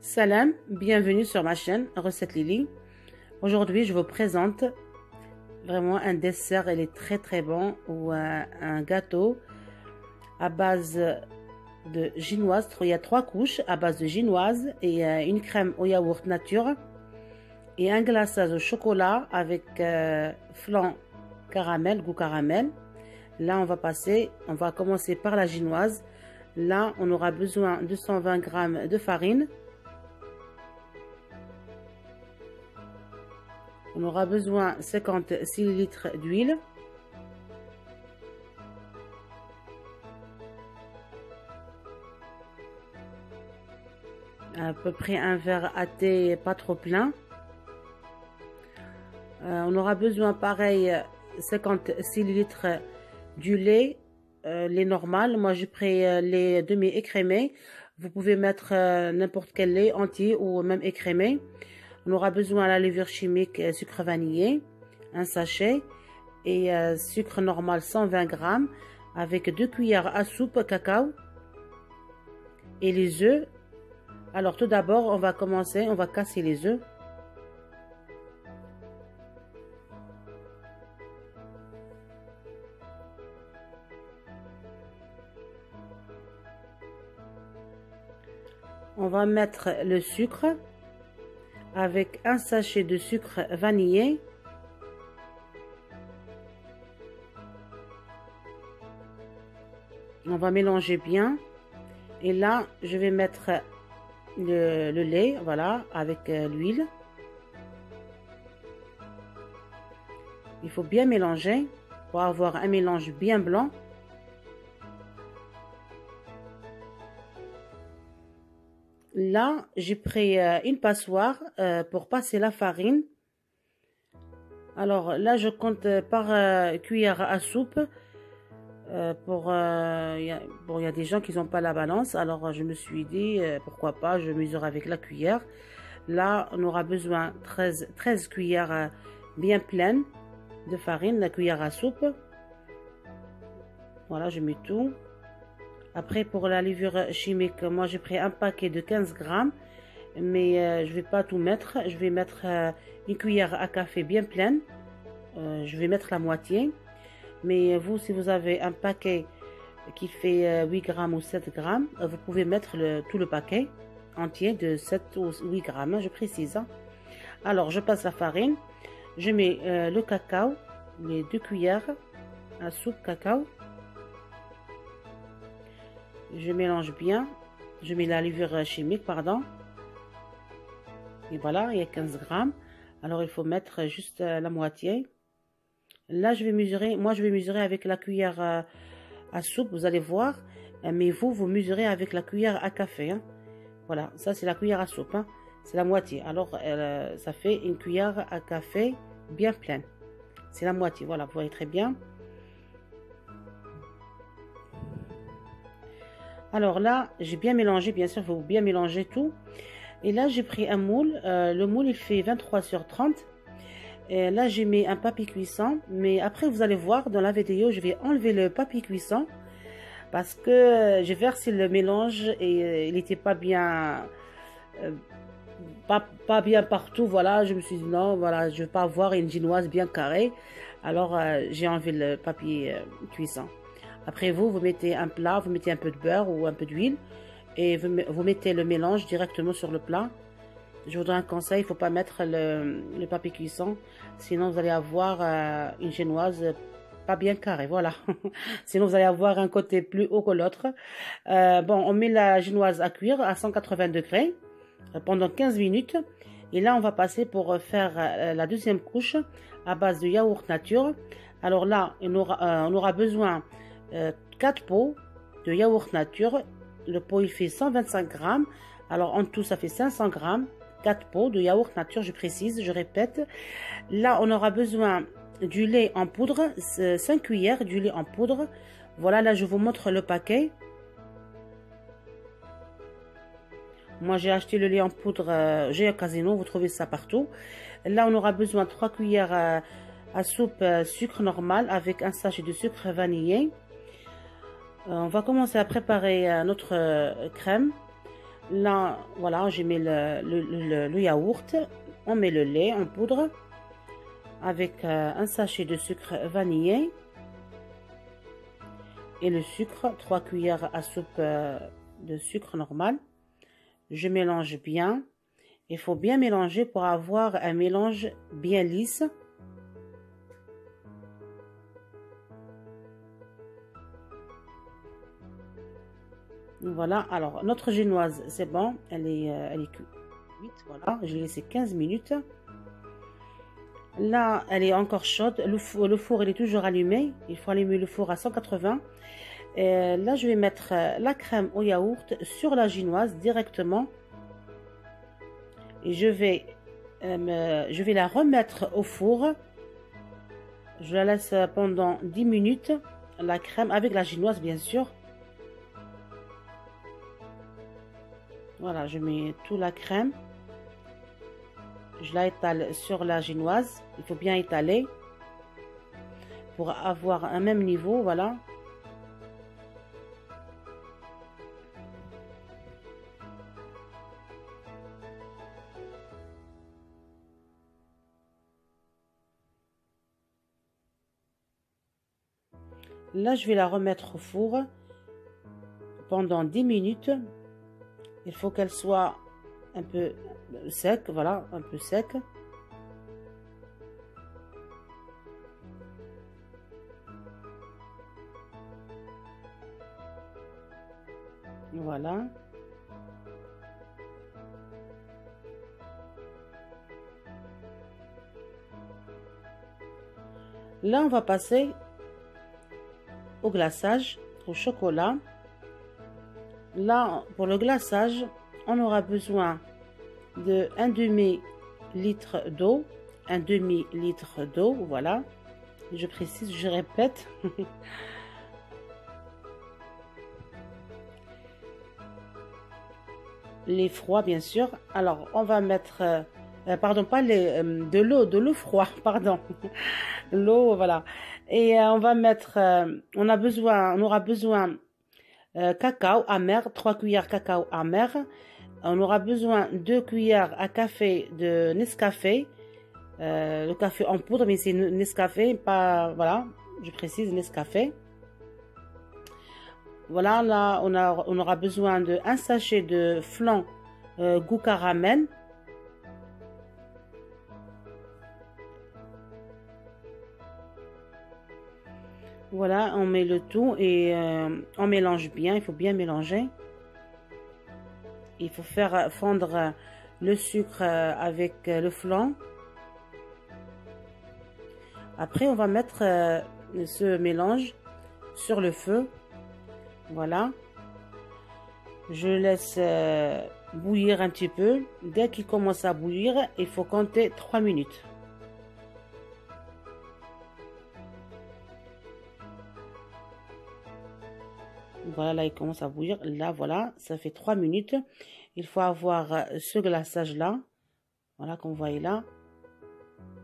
Salam, bienvenue sur ma chaîne Recette Lily. Aujourd'hui, je vous présente vraiment un dessert, il est très bon, ou un gâteau à base de ginoise. Il y a 3 couches à base de ginoise et une crème au yaourt nature et un glaçage au chocolat avec flan caramel, goût caramel. Là, on va commencer par la ginoise. Là, on aura besoin de 120 g de farine. On aura besoin de 50 cl d'huile. À peu près un verre à thé, pas trop plein. On aura besoin pareil 50 cl du lait, lait normal. Moi j'ai pris lait demi-écrémé. Vous pouvez mettre n'importe quel lait entier ou même écrémé. On aura besoin de la levure chimique, sucre vanillé, un sachet et sucre normal 120 g avec 2 cuillères à soupe cacao et les œufs. Alors tout d'abord, on va casser les œufs. On va mettre le sucre avec un sachet de sucre vanillé. On va mélanger bien. Et là, je vais mettre le lait, voilà, avec l'huile. Il faut bien mélanger pour avoir un mélange bien blanc. Là, j'ai pris une passoire pour passer la farine. Alors là, je compte par cuillère à soupe. Il y a des gens qui n'ont pas la balance. Alors, je me suis dit, pourquoi pas, je mesure avec la cuillère. Là, on aura besoin 13 cuillères bien pleines de farine, la cuillère à soupe. Voilà, je mets tout. Après, pour la levure chimique, moi j'ai pris un paquet de 15 g, mais je vais pas tout mettre. Je vais mettre une cuillère à café bien pleine. Je vais mettre la moitié. Mais vous, si vous avez un paquet qui fait 8 g ou 7 g, vous pouvez mettre tout le paquet entier de 7 ou 8 g, je précise. Alors, je passe la farine. Je mets le cacao, les 2 cuillères à soupe cacao. Je mélange bien. Je mets la levure chimique, pardon. Et voilà, il y a 15 g. Alors, il faut mettre juste la moitié. Là, je vais mesurer. Moi, je vais mesurer avec la cuillère à soupe, vous allez voir. Mais vous mesurez avec la cuillère à café. Hein. Voilà, ça, c'est la cuillère à soupe. Hein. C'est la moitié. Alors, ça fait une cuillère à café bien pleine. C'est la moitié. Voilà, vous voyez très bien. Alors là, j'ai bien mélangé, bien sûr, il faut bien mélanger tout. Et là, j'ai pris un moule. Le moule, il fait 23 sur 30. Et là, j'ai mis un papier cuisson. Mais après, vous allez voir, dans la vidéo, je vais enlever le papier cuisson. Parce que j'ai versé le mélange et il n'était pas bien... pas bien partout. Voilà, je me suis dit non, voilà, je ne veux pas avoir une ginoise bien carrée. Alors, j'ai enlevé le papier cuisson. Après vous mettez un plat, vous mettez un peu de beurre ou un peu d'huile et vous mettez le mélange directement sur le plat. Je vous donne un conseil, il ne faut pas mettre le papier cuisson, sinon vous allez avoir une génoise pas bien carrée, voilà. Sinon vous allez avoir un côté plus haut que l'autre. Bon, on met la génoise à cuire à 180 degrés pendant 15 minutes. Et là, on va passer pour faire la deuxième couche à base de yaourt nature. Alors là, on aura besoin 4 pots de yaourt nature. Le pot il fait 125 g. Alors en tout ça fait 500 g. 4 pots de yaourt nature, je précise, je répète. Là on aura besoin du lait en poudre, 5 cuillères du lait en poudre. Voilà, là je vous montre le paquet. Moi j'ai acheté le lait en poudre j'ai au Casino, vous trouvez ça partout. Là on aura besoin de 3 cuillères à soupe sucre normal avec un sachet de sucre vanillé. On va commencer à préparer notre crème. Là, voilà, j'ai mis le yaourt. On met le lait en poudre avec un sachet de sucre vanillé et le sucre, 3 cuillères à soupe de sucre normal. Je mélange bien. Il faut bien mélanger pour avoir un mélange bien lisse. Voilà, alors notre génoise, c'est bon, elle est cuite, voilà, j'ai laissé 15 minutes. Là, elle est encore chaude, le four il est toujours allumé, il faut allumer le four à 180. Et là, je vais mettre la crème au yaourt sur la génoise directement. Et je vais la remettre au four. Je la laisse pendant 10 minutes, la crème avec la génoise bien sûr. Voilà, je mets toute la crème. Je la étale sur la génoise. Il faut bien étaler pour avoir un même niveau, voilà. Là, je vais la remettre au four pendant 10 minutes. Il faut qu'elle soit un peu sec, voilà, un peu sec. Voilà. Là, on va passer au glaçage, au chocolat. Là, pour le glaçage, on aura besoin de un demi-litre d'eau, un demi-litre d'eau, voilà. Je précise, je répète. Les froids, bien sûr. Alors, on va mettre, pardon, pas les, de l'eau froide, pardon. L'eau, voilà. Et on va mettre, on aura besoin cacao amer, 3 cuillères cacao amer. On aura besoin 2 cuillères à café de Nescafé. Le café en poudre, mais c'est Nescafé, pas, voilà, je précise Nescafé. Voilà, là, on aura besoin de un sachet de flan goût caramel. Voilà, on met le tout et on mélange bien, il faut bien mélanger. Il faut faire fondre le sucre avec le flan. Après, on va mettre ce mélange sur le feu. Voilà. Je laisse bouillir un petit peu. Dès qu'il commence à bouillir, il faut compter 3 minutes. Voilà, là, il commence à bouillir. Là, voilà, ça fait 3 minutes. Il faut avoir ce glaçage-là. Voilà, qu'on voit là.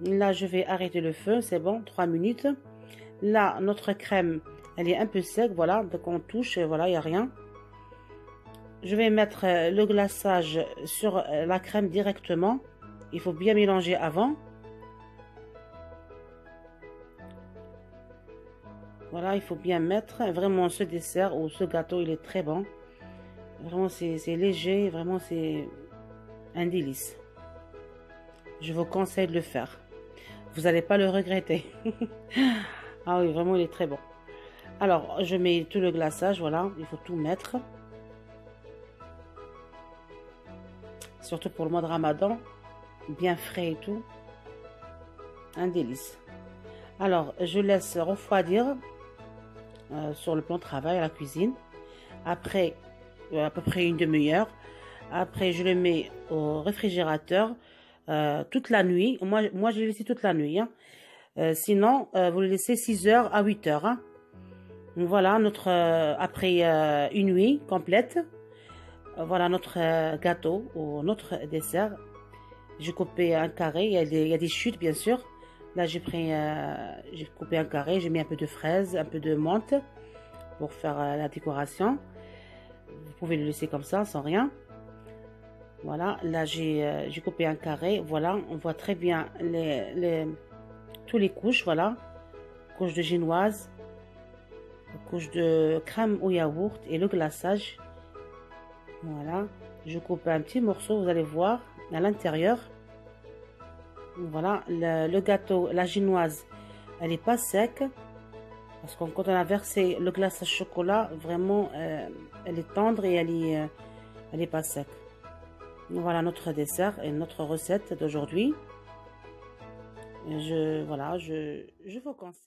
Là, je vais arrêter le feu. C'est bon, 3 minutes. Là, notre crème, elle est un peu sec. Voilà, donc on touche, voilà, il n'y a rien. Je vais mettre le glaçage sur la crème directement. Il faut bien mélanger avant. Voilà, il faut bien mettre. Vraiment, ce dessert ou ce gâteau, il est très bon. Vraiment, c'est léger. Vraiment, c'est un délice. Je vous conseille de le faire. Vous n'allez pas le regretter. Ah oui, vraiment, il est très bon. Alors, je mets tout le glaçage. Voilà, il faut tout mettre. Surtout pour le mois de Ramadan. Bien frais et tout. Un délice. Alors, je laisse refroidir sur le plan de travail à la cuisine. Après, à peu près une demi-heure. Après, je le mets au réfrigérateur toute la nuit. Moi je l'ai laissé toute la nuit. Hein. Sinon, vous le laissez 6 heures à 8 heures. Hein. Voilà, notre après une nuit complète. Voilà notre gâteau ou notre dessert. J'ai coupé un carré. Il y a des chutes, bien sûr. Là, j'ai coupé un carré. J'ai mis un peu de fraises, un peu de menthe pour faire la décoration. Vous pouvez le laisser comme ça, sans rien. Voilà, là j'ai coupé un carré. Voilà, on voit très bien tous les couches. Voilà, couche de génoise, couche de crème au yaourt et le glaçage. Voilà, je coupe un petit morceau, vous allez voir à l'intérieur. Voilà, le gâteau, la génoise, elle n'est pas sec. Parce que quand on a versé le glaçage chocolat, vraiment, elle est tendre et elle est pas sec. Voilà notre dessert et notre recette d'aujourd'hui. Voilà, je vous conseille.